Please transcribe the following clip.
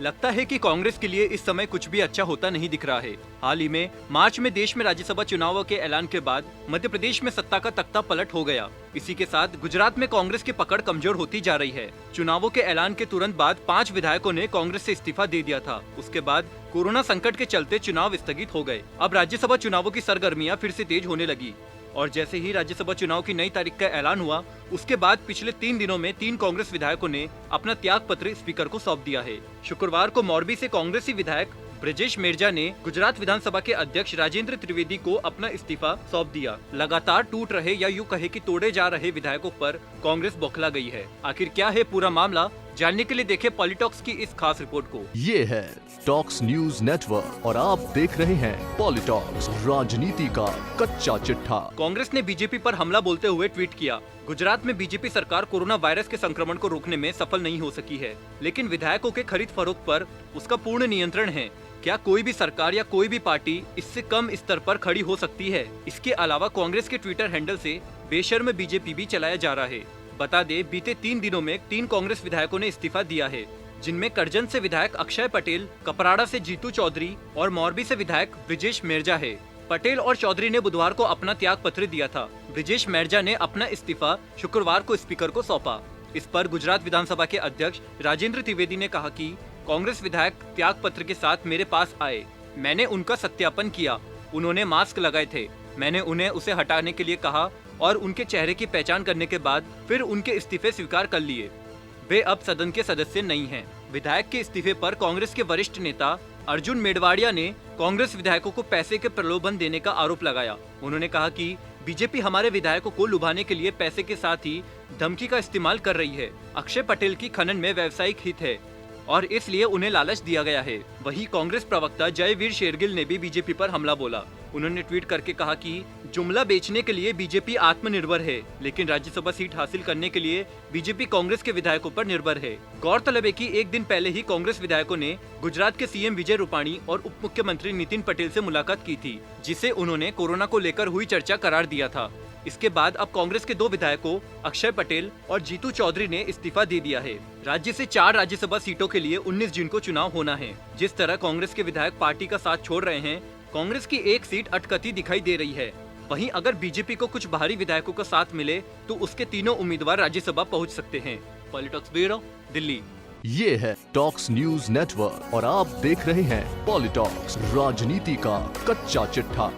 लगता है कि कांग्रेस के लिए इस समय कुछ भी अच्छा होता नहीं दिख रहा है। हाल ही में मार्च में देश में राज्यसभा चुनावों के ऐलान के बाद मध्य प्रदेश में सत्ता का तख्ता पलट हो गया। इसी के साथ गुजरात में कांग्रेस की पकड़ कमजोर होती जा रही है। चुनावों के ऐलान के तुरंत बाद 5 विधायकों ने कांग्रेस से इस्तीफा दे दिया था। उसके बाद कोरोना संकट के चलते चुनाव स्थगित हो गए। अब राज्यसभा चुनावों की सरगर्मियां फिर से तेज होने लगी और जैसे ही राज्यसभा चुनाव की नई तारीख का ऐलान हुआ, उसके बाद पिछले 3 दिनों में 3 कांग्रेस विधायकों ने अपना त्याग पत्र स्पीकर को सौंप दिया है। शुक्रवार को मोरबी से कांग्रेसी विधायक ब्रजेश मेरजा ने गुजरात विधानसभा के अध्यक्ष राजेंद्र त्रिवेदी को अपना इस्तीफा सौंप दिया। लगातार टूट रहे या यूं कहे कि तोड़े जा रहे विधायकों पर कांग्रेस बौखला गई है। आखिर क्या है पूरा मामला, जानने के लिए देखें पॉलिटॉक्स की इस खास रिपोर्ट को। ये है टॉक्स न्यूज नेटवर्क और आप देख रहे हैं पॉलिटॉक्स, राजनीति का कच्चा चिट्ठा। कांग्रेस ने बीजेपी पर हमला बोलते हुए ट्वीट किया, गुजरात में बीजेपी सरकार कोरोना वायरस के संक्रमण को रोकने में सफल नहीं हो सकी है, लेकिन विधायकों के खरीद फरोख्त पर उसका पूर्ण नियंत्रण है। क्या कोई भी सरकार या कोई भी पार्टी इससे कम स्तर पर खड़ी हो सकती है? इसके अलावा कांग्रेस के ट्विटर हैंडल से बेशर्म बीजेपी भी चलाया जा रहा है। बता दे, बीते 3 दिनों में 3 कांग्रेस विधायकों ने इस्तीफा दिया है, जिनमें करजन से विधायक अक्षय पटेल, कपराड़ा से जीतू चौधरी और मोरबी से विधायक ब्रजेश मेरजा है। पटेल और चौधरी ने बुधवार को अपना त्याग पत्र दिया था। ब्रजेश मेरजा ने अपना इस्तीफा शुक्रवार को स्पीकर को सौंपा। इस पर गुजरात विधानसभा के अध्यक्ष राजेंद्र त्रिवेदी ने कहा कि कांग्रेस विधायक त्याग पत्र के साथ मेरे पास आए, मैंने उनका सत्यापन किया, उन्होंने मास्क लगाए थे, मैंने उन्हें उसे हटाने के लिए कहा और उनके चेहरे की पहचान करने के बाद फिर उनके इस्तीफे स्वीकार कर लिए। वे अब सदन के सदस्य नहीं हैं। विधायक के इस्तीफे पर कांग्रेस के वरिष्ठ नेता अर्जुन मेड़वाड़िया ने कांग्रेस विधायकों को पैसे के प्रलोभन देने का आरोप लगाया। उन्होंने कहा कि बीजेपी हमारे विधायकों को लुभाने के लिए पैसे के साथ ही धमकी का इस्तेमाल कर रही है। अक्षय पटेल की खनन में व्यावसायिक हित है और इसलिए उन्हें लालच दिया गया है। वहीं कांग्रेस प्रवक्ता जयवीर शेरगिल ने भी बीजेपी पर हमला बोला। उन्होंने ट्वीट करके कहा कि जुमला बेचने के लिए बीजेपी आत्मनिर्भर है, लेकिन राज्यसभा सीट हासिल करने के लिए बीजेपी कांग्रेस के विधायकों पर निर्भर है। गौरतलब है कि एक दिन पहले ही कांग्रेस विधायकों ने गुजरात के सीएम विजय रूपाणी और उप मुख्यमंत्री नितिन पटेल से मुलाकात की थी, जिसे उन्होंने कोरोना को लेकर हुई चर्चा करार दिया था। इसके बाद अब कांग्रेस के 2 विधायकों अक्षय पटेल और जीतू चौधरी ने इस्तीफा दे दिया है। राज्य से 4 राज्यसभा सीटों के लिए 19 जून को चुनाव होना है। जिस तरह कांग्रेस के विधायक पार्टी का साथ छोड़ रहे हैं, कांग्रेस की एक सीट अटकती दिखाई दे रही है। वहीं अगर बीजेपी को कुछ बाहरी विधायकों का साथ मिले तो उसके तीनों उम्मीदवार राज्यसभा पहुंच सकते हैं। पॉलिटॉक्स ब्यूरो, दिल्ली। ये है टॉक्स न्यूज नेटवर्क और आप देख रहे हैं पॉलिटॉक्स, राजनीति का कच्चा चिट्ठा।